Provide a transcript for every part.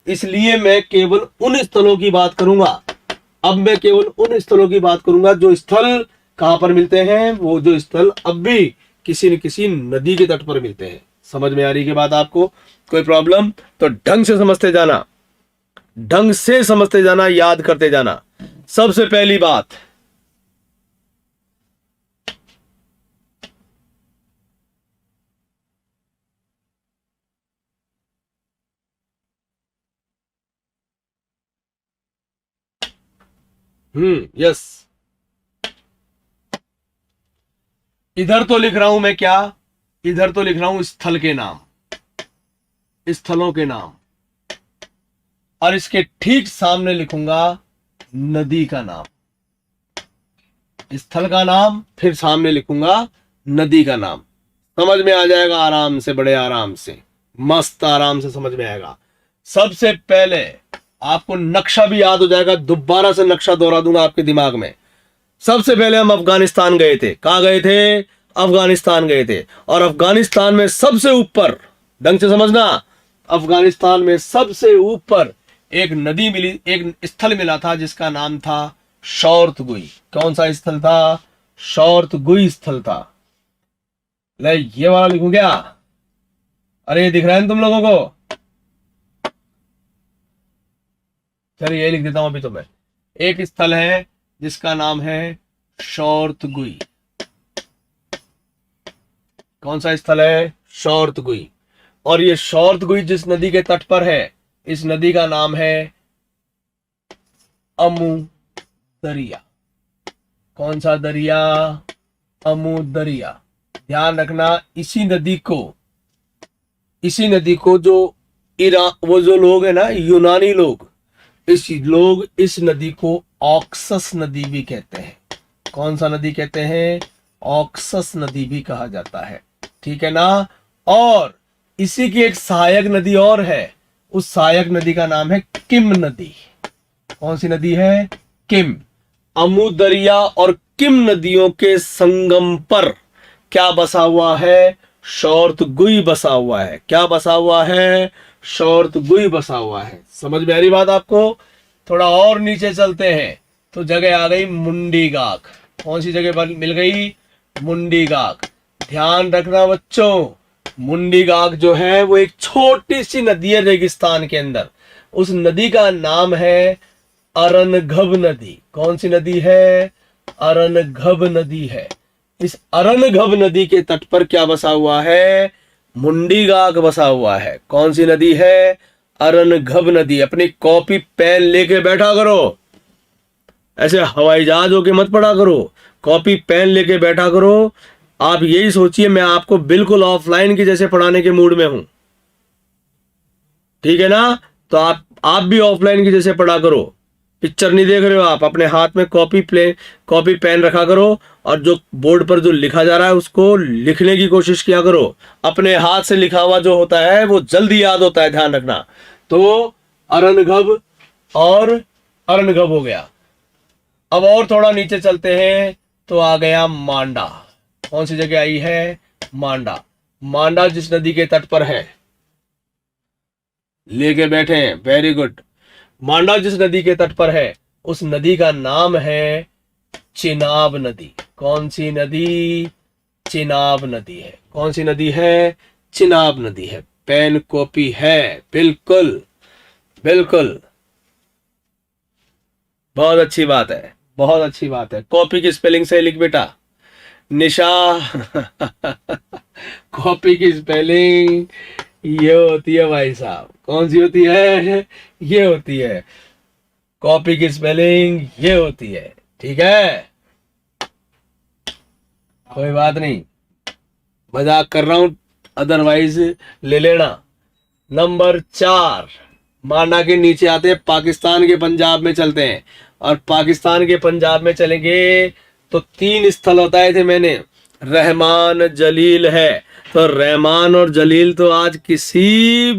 इसलिए मैं केवल उन स्थलों की बात करूंगा। अब मैं केवल उन स्थलों की बात करूंगा जो स्थल कहां पर मिलते हैं, वो जो स्थल अब भी किसी न किसी नदी के तट पर मिलते हैं। समझ में आ रही की बात आपको? कोई प्रॉब्लम? तो ढंग से समझते जाना, ढंग से समझते जाना, याद करते जाना। सबसे पहली बात, यस, इधर तो लिख रहा हूं मैं क्या, इधर तो लिख रहा हूं स्थल के नाम, स्थलों के नाम, और इसके ठीक सामने लिखूंगा नदी का नाम। स्थल का नाम, फिर सामने लिखूंगा नदी का नाम। समझ में आ जाएगा आराम से, बड़े आराम से, मस्त आराम से समझ में आएगा। सबसे पहले आपको नक्शा भी याद हो जाएगा, दोबारा से नक्शा दोहरा दूंगा आपके दिमाग में। सबसे पहले हम अफगानिस्तान गए थे। कहां गए थे? अफगानिस्तान गए थे। और अफगानिस्तान में सबसे ऊपर, ढंग से समझना, अफगानिस्तान में सबसे ऊपर एक नदी मिली, एक स्थल मिला था जिसका नाम था शौर्तगुई। कौन सा स्थल था? शौर्तगुई स्थल था। ले ये वाला लिखूं क्या? अरे ये दिख रहा है ना तुम लोगों को? चलिए ये लिख देता हूं अभी तो मैं। एक स्थल है जिसका नाम है शौर्तगुई। कौन सा स्थल है? शौर्तगुई। और ये शौर्तगुई जिस नदी के तट पर है, इस नदी का नाम है अमू दरिया। कौन सा दरिया? अमू दरिया। ध्यान रखना, इसी नदी को जो वो जो लोग है ना, यूनानी लोग, इस नदी को ऑक्सस नदी भी कहते हैं। कौन सा नदी कहते हैं? ऑक्सस नदी भी कहा जाता है। ठीक है ना? और इसी की एक सहायक नदी और है, उस सहायक नदी का नाम है किम नदी। कौन सी नदी है? किम। अमू दरिया और किम नदियों के संगम पर क्या बसा हुआ है? शौर्तगुई बसा हुआ है। क्या बसा हुआ है? शौर्तगुई बसा हुआ है। समझ में आ रही बात आपको? थोड़ा और नीचे चलते हैं तो जगह आ गई मुंडीगाक। कौन सी जगह मिल गई? मुंडीगाक। ध्यान रखना बच्चों, मुंडीगाक जो है वो एक छोटी सी नदी है रेगिस्तान के अंदर। उस नदी का नाम है अरनघब नदी। कौन सी नदी है? अरनघब नदी है। इस अरनघब नदी के तट पर क्या बसा हुआ है? मुंडीगाक बसा हुआ है। कौन सी नदी है? अरनघब नदी। अपनी कॉपी पेन लेके बैठा करो, ऐसे हवाई जहाज होके मत पढ़ा करो, कॉपी पेन लेके बैठा करो। आप यही सोचिए मैं आपको बिल्कुल ऑफलाइन की जैसे पढ़ाने के मूड में हूं। ठीक है ना? तो आप भी ऑफलाइन की जैसे पढ़ा करो। पिक्चर नहीं देख रहे हो आप, अपने हाथ में कॉपी पेन रखा करो, और जो बोर्ड पर जो लिखा जा रहा है उसको लिखने की कोशिश किया करो। अपने हाथ से लिखा हुआ जो होता है वो जल्दी याद होता है, ध्यान रखना। तो अरनघब और अरनघब हो गया। अब और थोड़ा नीचे चलते हैं तो आ गया मांडा। कौन सी जगह आई है? मांडा। मांडा जिस नदी के तट पर है, लेके बैठे हैं, वेरी गुड। मांडा जिस नदी के तट पर है, उस नदी का नाम है चिनाब नदी। कौन सी नदी? चिनाब नदी है। कौन सी नदी है? चिनाब नदी है। पेन कॉपी है? बिल्कुल बिल्कुल, बहुत अच्छी बात है, बहुत अच्छी बात है। कॉपी की स्पेलिंग सही लिख बेटा। निशा कॉपी की स्पेलिंग ये होती है भाई साहब। कौन सी होती है? ये होती है। कॉपी की स्पेलिंग ये होती है। ठीक है, कोई बात नहीं, मजाक कर रहा हूं, अदरवाइज ले लेना। नंबर 4, मांडा के नीचे आते हैं, पाकिस्तान के पंजाब में चलते हैं। और पाकिस्तान के पंजाब में चलेंगे तो 3 स्थल बताए थे मैंने। रहमान जलील है, तो रहमान और जलील तो आज किसी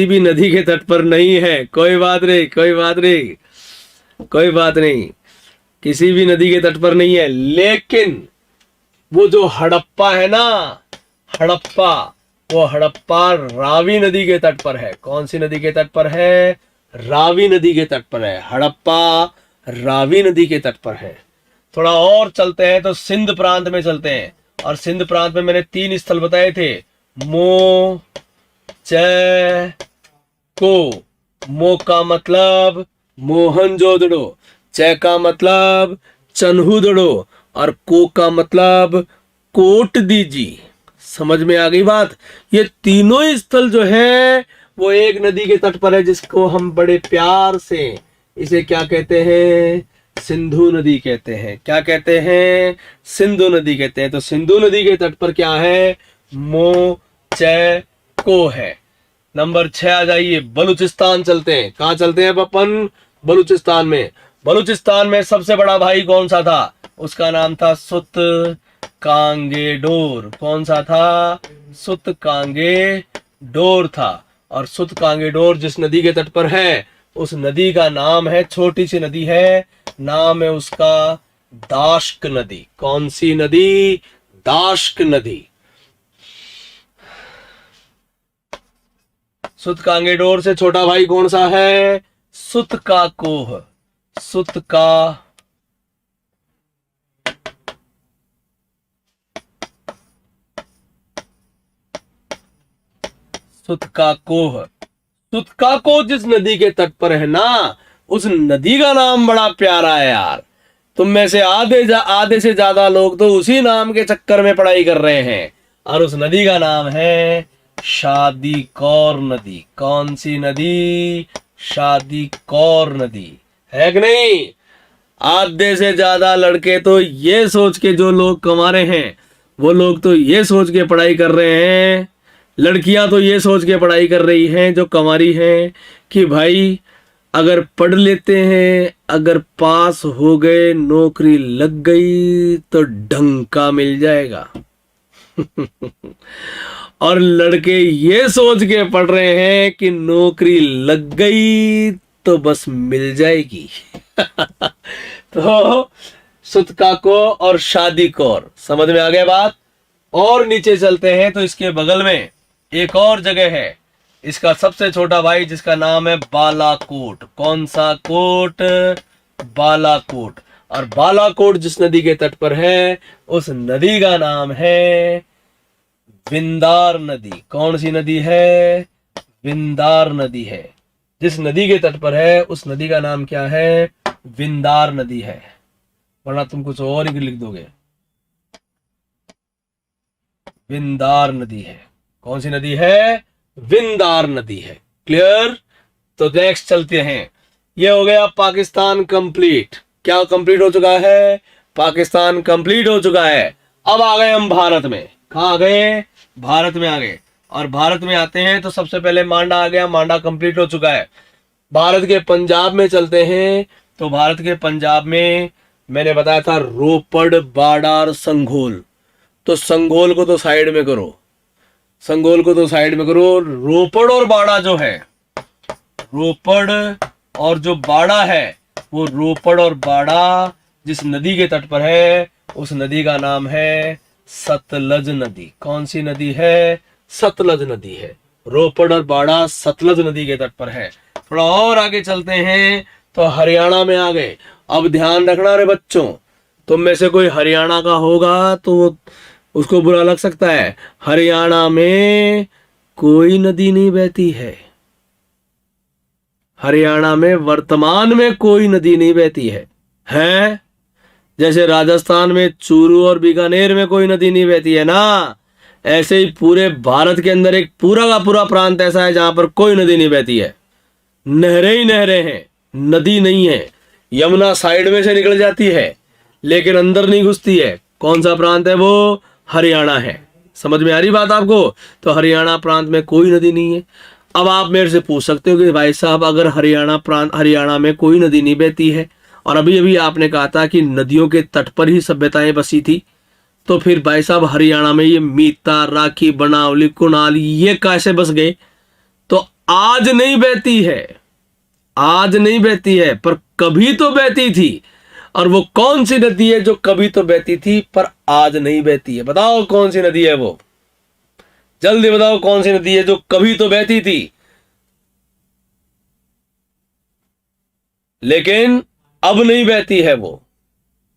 भी नदी के तट पर नहीं है। कोई बात नहीं, कोई बात नहीं, कोई बात नहीं, किसी भी नदी के तट पर नहीं है। लेकिन वो जो हड़प्पा है ना, हड़प्पा, वो हड़प्पा रावी नदी के तट पर है। कौन सी नदी के तट पर है? रावी नदी के तट पर है। हड़प्पा रावी नदी के तट पर है। थोड़ा और चलते हैं तो सिंध प्रांत में चलते हैं, और सिंध प्रांत में मैंने 3 स्थल बताए थे, मो, च, को। मो का मतलब मोहनजोदड़ो, च का मतलब चन्हुदड़ो, और को का मतलब कोट दीजी। समझ में आ गई बात? ये तीनों ही स्थल जो है वो एक नदी के तट पर है, जिसको हम बड़े प्यार से इसे क्या कहते हैं? सिंधु नदी कहते हैं। क्या कहते हैं? सिंधु नदी कहते हैं। तो सिंधु नदी के तट पर क्या है? मो, च, को है। नंबर 6 आ जाइए, बलूचिस्तान चलते हैं। कहाँ चलते हैं अपन? बलूचिस्तान में। बलूचिस्तान में सबसे बड़ा भाई कौन सा था? उसका नाम था सुत कांगेडोर। कौन सा था? सुत कांगेडोर था। और सुत कांगेडोर जिस नदी के तट पर है, उस नदी का नाम है, छोटी सी नदी है, नाम है उसका दाश्क नदी। कौन सी नदी? दाश्क नदी। सुत कांगेडोर से छोटा भाई कौन सा है? सुत का कोह। सुत का कोह। सुतका कोह जिस नदी के तट पर है ना, उस नदी का नाम बड़ा प्यारा है यार। तुम में से आधे से ज्यादा लोग तो उसी नाम के चक्कर में पढ़ाई कर रहे हैं, और उस नदी का नाम है शादी कौर नदी। कौन सी नदी? शादी कौर नदी। है कि नहीं? आधे से ज्यादा लड़के तो ये सोच के, जो लोग कमा रहे हैं वो लोग तो ये सोच के पढ़ाई कर रहे हैं, लड़कियां तो ये सोच के पढ़ाई कर रही हैं जो कमारी हैं, कि भाई अगर पढ़ लेते हैं, अगर पास हो गए, नौकरी लग गई तो ढंग मिल जाएगा। और लड़के ये सोच के पढ़ रहे हैं कि नौकरी लग गई तो बस मिल जाएगी। तो सुतका को और शादी कौर, समझ में आ गया बात? और नीचे चलते हैं तो इसके बगल में एक और जगह है, इसका सबसे छोटा भाई जिसका नाम है बालाकोट। कौन सा कोट? बालाकोट। और बालाकोट जिस नदी के तट पर है, उस नदी का नाम है विंदार नदी। कौन सी नदी है? विंदार नदी है। जिस नदी के तट पर है उस नदी का नाम क्या है? विंदार नदी है, वरना तुम कुछ और ही लिख दोगे। विंदार नदी है। कौन सी नदी है? विंदार नदी है। क्लियर? तो नेक्स्ट चलते हैं। ये हो गया पाकिस्तान कंप्लीट। क्या कंप्लीट हो चुका है? पाकिस्तान कंप्लीट हो चुका है। अब आ गए हम भारत में। कहाँ आ गए? भारत में आ गए। और भारत में आते हैं तो सबसे पहले मांडा आ गया, मांडा कंप्लीट हो चुका है। भारत के पंजाब में चलते हैं तो भारत के पंजाब में मैंने बताया था रोपड़, बाड़ार, संघोल। तो संघोल को तो साइड में करो, संघोल को तो साइड में करो। रोपड़ और बाड़ा जो है, रोपड़ और जो बाड़ा है, वो रोपड़ और बाड़ा जिस नदी के तट पर है, उस नदी का नाम है सतलज नदी। कौन सी नदी है? सतलज नदी है। रोपड़ और बाड़ा सतलज नदी के तट पर है। थोड़ा और आगे चलते हैं तो हरियाणा में आ गए। अब ध्यान रखना रे बच्चों, तुम में से कोई हरियाणा का होगा तो उसको बुरा लग सकता है। हरियाणा में कोई नदी नहीं बहती है। हरियाणा में वर्तमान में कोई नदी नहीं बहती है? जैसे राजस्थान में चूरू और बीकानेर में कोई नदी नहीं बहती है ना, ऐसे ही पूरे भारत के अंदर एक पूरा का पूरा प्रांत ऐसा है जहां पर कोई नदी नहीं बहती है। नहरें ही नहरें हैं, नदी नहीं है। यमुना साइड में से निकल जाती है लेकिन अंदर नहीं घुसती है। कौन सा प्रांत है वो? हरियाणा है। समझ में आ रही बात आपको? तो हरियाणा प्रांत में कोई नदी नहीं है। अब आप मेरे से पूछ सकते हो कि भाई साहब, अगर हरियाणा में कोई नदी नहीं बहती है, और अभी अभी आपने कहा था कि नदियों के तट पर ही सभ्यताएं बसी थी, तो फिर भाई साहब हरियाणा में ये मीता, राखी, बनावली, कुणाली ये कैसे बस गए? तो आज नहीं बहती है, आज नहीं बहती है, पर कभी तो बहती थी। और वो कौन सी नदी है जो कभी तो बहती थी पर आज नहीं बहती है? बताओ कौन सी नदी है वो? जल्दी बताओ कौन सी नदी है जो कभी तो बहती थी लेकिन अब नहीं बहती है वो।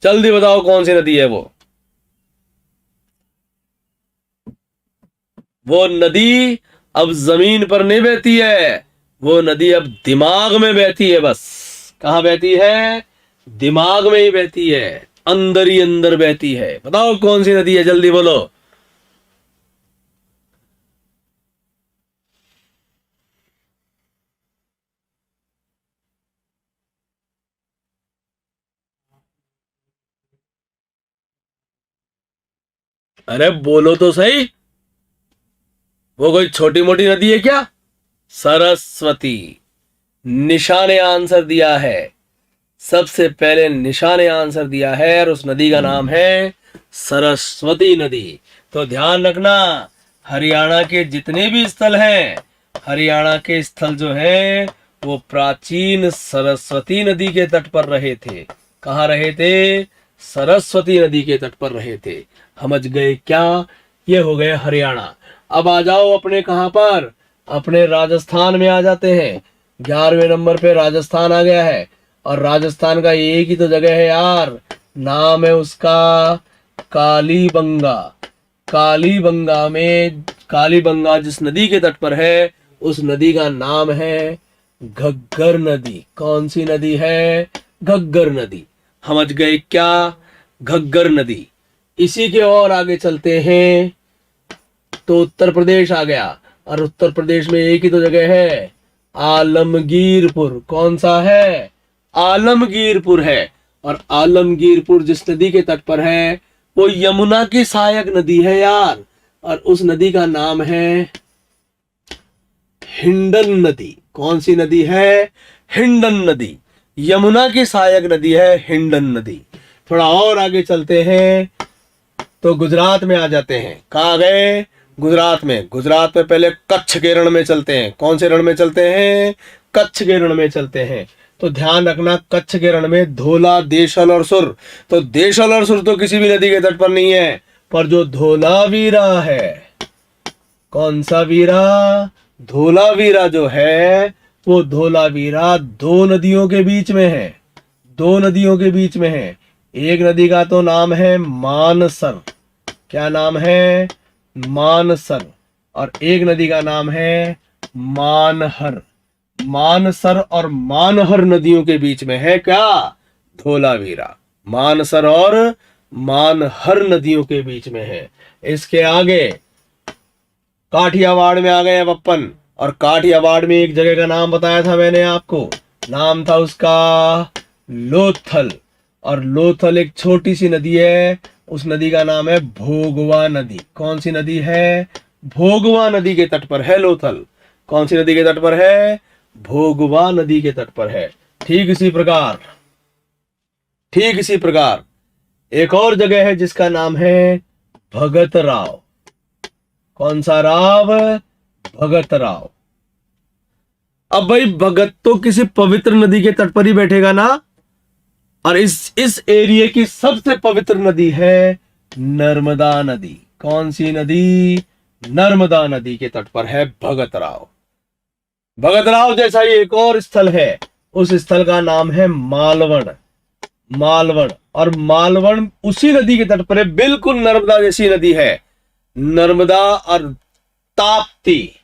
जल्दी बताओ कौन सी नदी है वो नदी अब जमीन पर नहीं बहती है, वो नदी अब दिमाग में बहती है। बस कहां बहती है? दिमाग में ही बहती है, अंदर ही अंदर बहती है। बताओ कौन सी नदी है, जल्दी बोलो। अरे बोलो तो सही, वो कोई छोटी मोटी नदी है क्या? सरस्वती। निशा ने आंसर दिया है, सबसे पहले निशा ने आंसर दिया है और उस नदी का नाम है सरस्वती नदी। तो ध्यान रखना, हरियाणा के जितने भी स्थल हैं, हरियाणा के स्थल जो है वो प्राचीन सरस्वती नदी के तट पर रहे थे। कहाँ रहे थे? सरस्वती नदी के तट पर रहे थे। समझ गए क्या? ये हो गए हरियाणा। अब आ जाओ अपने कहां पर, अपने राजस्थान में आ जाते हैं। 11वें नंबर पे राजस्थान आ गया है और राजस्थान का एक ही तो जगह है यार, नाम है उसका कालीबंगा। कालीबंगा में, कालीबंगा जिस नदी के तट पर है उस नदी का नाम है घग्गर नदी। कौन सी नदी है? घग्गर नदी। समझ गए क्या? घग्गर नदी। इसी के और आगे चलते हैं तो उत्तर प्रदेश आ गया और उत्तर प्रदेश में एक ही तो जगह है, आलमगीरपुर। कौन सा है? आलमगीरपुर है। और आलमगीरपुर जिस नदी के तट पर है वो यमुना की सहायक नदी है यार, और उस नदी का नाम है हिंडन नदी। कौन सी नदी है? हिंडन नदी। यमुना की सहायक नदी है हिंडन नदी। थोड़ा और आगे चलते हैं तो गुजरात में आ जाते हैं। कहाँ गए? गुजरात में। गुजरात में पहले कच्छ के रण में चलते हैं। कौन से रण में चलते हैं? कच्छ के रण में चलते हैं। तो ध्यान रखना, कच्छ के रण में धोला, देशल और सुर। तो देशल और सुर तो किसी भी नदी के तट पर नहीं है, पर जो धोलावीरा है, कौन सा वीरा? धोलावीरा जो है वो धोलावीरा दो नदियों के बीच में है। दो नदियों के बीच में है। एक नदी का तो नाम है मानसर। क्या नाम है? मानसर। और एक नदी का नाम है मानहर। मानसर और मानहर नदियों के बीच में है क्या? धोलावीरा। मानसर और मानहर नदियों के बीच में है। इसके आगे काठियावाड़ में आ गए अब अपन, और काठियावाड़ में एक जगह का नाम बताया था मैंने आपको, नाम था उसका लोथल। और लोथल एक छोटी सी नदी है, उस नदी का नाम है भोगवा नदी। कौन सी नदी है? भोगवा नदी के तट पर है लोथल। कौन सी नदी के तट पर है? भोगवा नदी के तट पर है। ठीक इसी प्रकार एक और जगह है जिसका नाम है भगत राव। कौन सा राव? भगत राव। अब भाई भगत तो किसी पवित्र नदी के तट पर ही बैठेगा ना, और इस एरिया की सबसे पवित्र नदी है नर्मदा नदी। कौन सी नदी? नर्मदा नदी के तट पर है भगत राव। भगत राव जैसा ही एक और स्थल है, उस स्थल का नाम है मालवण। मालवण। और मालवण उसी नदी के तट पर है, बिल्कुल नर्मदा जैसी नदी है। नर्मदा और ताप्ती।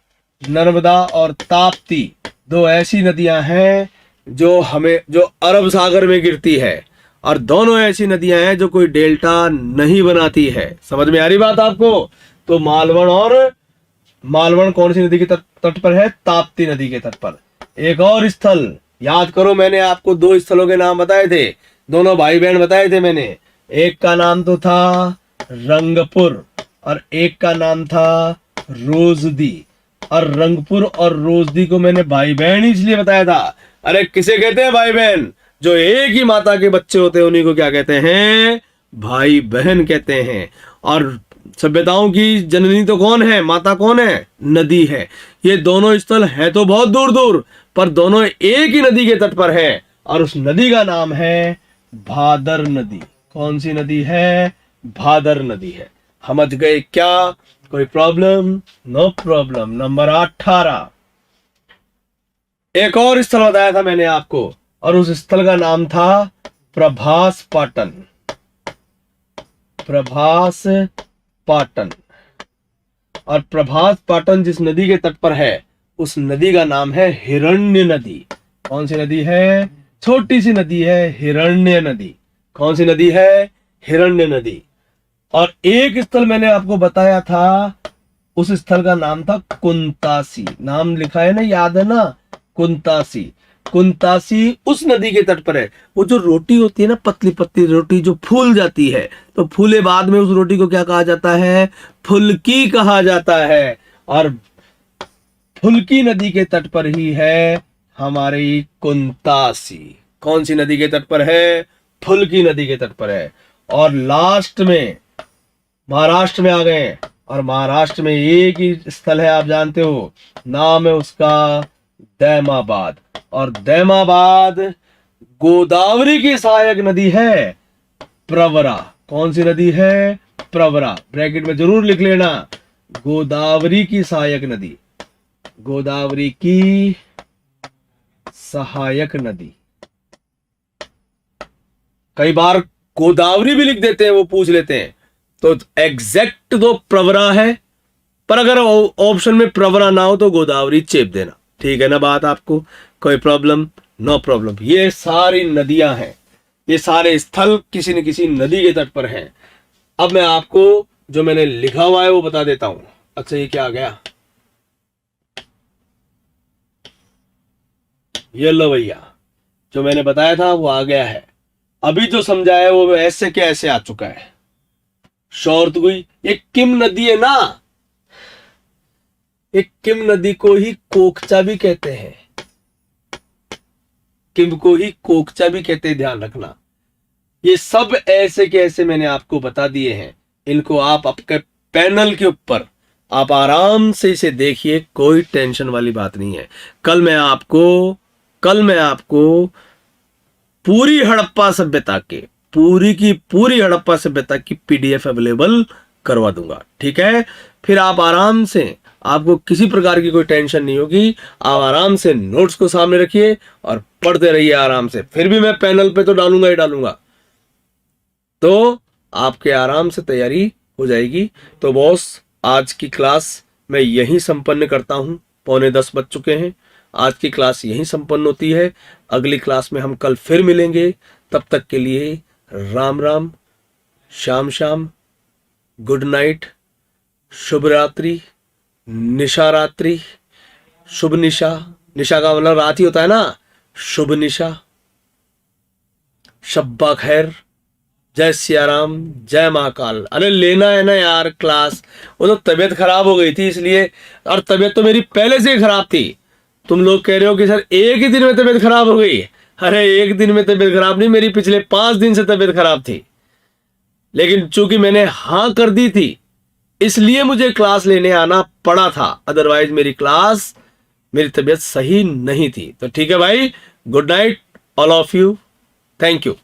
नर्मदा और ताप्ती दो ऐसी नदियां हैं जो अरब सागर में गिरती है, और दोनों ऐसी नदियां हैं जो कोई डेल्टा नहीं बनाती है। समझ में आ रही बात आपको? तो मालवण कौन सी नदी के तट पर है? ताप्ती नदी के तट पर। एक और स्थल याद करो, मैंने आपको दो स्थलों के नाम बताए थे, दोनों भाई बहन बताए थे मैंने। एक का नाम तो था रंगपुर और एक का नाम था रोजदी। और रंगपुर और रोजदी को मैंने भाई बहन इसलिए बताया था, अरे किसे कहते हैं भाई बहन? जो एक ही माता के बच्चे होते हैं उन्हीं को क्या कहते हैं? भाई बहन कहते हैं। और सभ्यताओं की जननी तो कौन है? माता कौन है? नदी है। ये दोनों स्थल है तो बहुत दूर दूर, पर दोनों एक ही नदी के तट पर है, और उस नदी का नाम है भादर नदी। कौन सी नदी है? भादर नदी है। समझ गए क्या? कोई प्रॉब्लम? No problem. नंबर 18, एक और स्थल बताया था मैंने आपको, और उस स्थल का नाम था प्रभास पाटन। प्रभास पाटन। और प्रभास पाटन जिस नदी के तट पर है, उस नदी का नाम है हिरण्य नदी। कौन सी नदी है? छोटी सी नदी है, हिरण्य नदी। कौन सी नदी है? हिरण्य नदी। और एक स्थल मैंने आपको बताया था, उस स्थल का नाम था कुंतासी। नाम लिखा है ना, याद है ना? कुंतासी। कुंतासी उस नदी के तट पर है। वो जो रोटी होती है ना, पतली पतली रोटी जो फूल जाती है, तो फूले बाद में उस रोटी को क्या कहा जाता है? फुल्की कहा जाता है। और फुल्की नदी के तट पर ही है हमारी कुंतासी। कौन सी नदी के तट पर है? फुल्की नदी के तट पर है। और लास्ट में महाराष्ट्र में आ गए, और महाराष्ट्र में एक ही स्थल है, आप जानते हो, नाम है उसका दैमाबाद। और दैमाबाद गोदावरी की सहायक नदी है, प्रवरा। कौन सी नदी है? प्रवरा। ब्रैकेट में जरूर लिख लेना, गोदावरी की सहायक नदी। गोदावरी की सहायक नदी। कई बार गोदावरी भी लिख देते हैं, वो पूछ लेते हैं, तो एग्जैक्ट तो प्रवरा है, पर अगर ऑप्शन में प्रवरा ना हो तो गोदावरी चेप देना। ठीक है ना बात आपको? कोई प्रॉब्लम? No problem. ये सारी नदियां हैं, ये सारे स्थल किसी न किसी नदी के तट पर हैं। अब मैं आपको जो मैंने लिखा हुआ है वो बता देता हूं। अच्छा, ये क्या आ गया? ये लो भैया, जो मैंने बताया था वो आ गया है। अभी जो समझा है वो ऐसे के ऐसे आ चुका है। शॉर्ट हुई। ये किम नदी है ना, एक किम नदी को ही कोकचा भी कहते हैं। किम को ही कोकचा भी कहते हैं, ध्यान रखना। ये सब ऐसे के ऐसे मैंने आपको बता दिए हैं। इनको आप आपके पैनल के ऊपर आप आराम से इसे देखिए, कोई टेंशन वाली बात नहीं है। कल मैं आपको पूरी हड़प्पा सभ्यता के पूरी की पूरी हड़प्पा सभ्यता की पीडीएफ अवेलेबल करवा दूंगा। ठीक है? फिर आप आराम से, आपको किसी प्रकार की कोई टेंशन नहीं होगी। आप आराम से नोट्स को सामने रखिए और पढ़ते रहिए आराम से। फिर भी मैं पैनल पे तो डालूंगा ही डालूंगा, तो आपके आराम से तैयारी हो जाएगी। तो बॉस, आज की क्लास मैं यहीं संपन्न करता हूं। 9:45 बज चुके हैं। आज की क्लास यहीं संपन्न होती है। अगली क्लास में हम कल फिर मिलेंगे। तब तक के लिए राम राम, शाम शाम, गुड नाइट, शुभ रात्रि, निशा रात्रि, शुभ निशा। निशा का मतलब रात ही होता है ना। शुभ निशा, शब्बा खैर, जय सिया राम, जय महाकाल। अरे लेना है ना यार क्लास, वो तो तबीयत खराब हो गई थी इसलिए, और तबीयत तो मेरी पहले से ही खराब थी। तुम लोग कह रहे हो कि सर एक ही दिन में तबीयत खराब हो गई। अरे एक दिन में तबीयत खराब नहीं, मेरी पिछले 5 दिन से तबीयत खराब थी, लेकिन चूंकि मैंने हाँ कर दी थी इसलिए मुझे क्लास लेने आना पड़ा था। अदरवाइज मेरी तबीयत सही नहीं थी। तो ठीक है भाई, good night all of you, thank you.